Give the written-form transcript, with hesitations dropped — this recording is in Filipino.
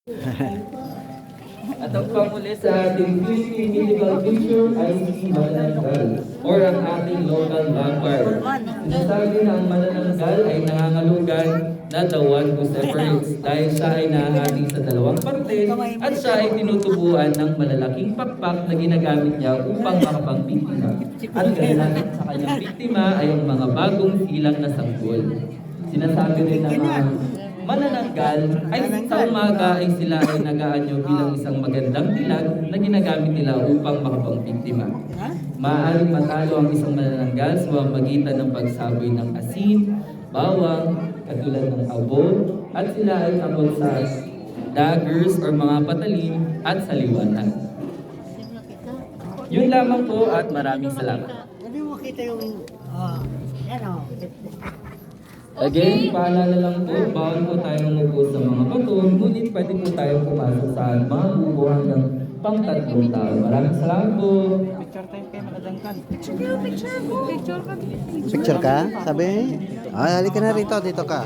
At ang pamuli sa ating Philippine Mythical Creature ay si Manananggal or ang ating local vampire. Sinasabi na ang Manananggal ay nangangalugan na the one who separates dahil siya ay nahahati sa dalawang parte at siya ay tinutubuan ng malalaking pakpak na ginagamit niya upang makapagbiktima. At kailangan sa kanyang biktima ay ang mga bagong silang na sanggol. Sinasabi rin na mga manananggal ay sa umaga ay sila ay nagaanyo bilang isang magandang dilag na ginagamit nila upang makapagbiktima. Maaaring matalo ang isang manananggal sa pamamagitan ng pagsaboy ng asin, bawang, katulad ng abo, at sila ay takot sa daggers or mga patalim at saliwatan. Yun lamang po at maraming salamat. Hindi mo makita yung, ano, Again, paalala lang po, bawal po tayong umupo sa mga bato, ngunit pwede po tayong pumasok sa mga bubo hanggang pang-3 tao. Maraming salamat po. Picture time kayo nakadangkan. picture mo. Picture ka. Picture ka? Sabi? Ay, halika na rito. Dito ka.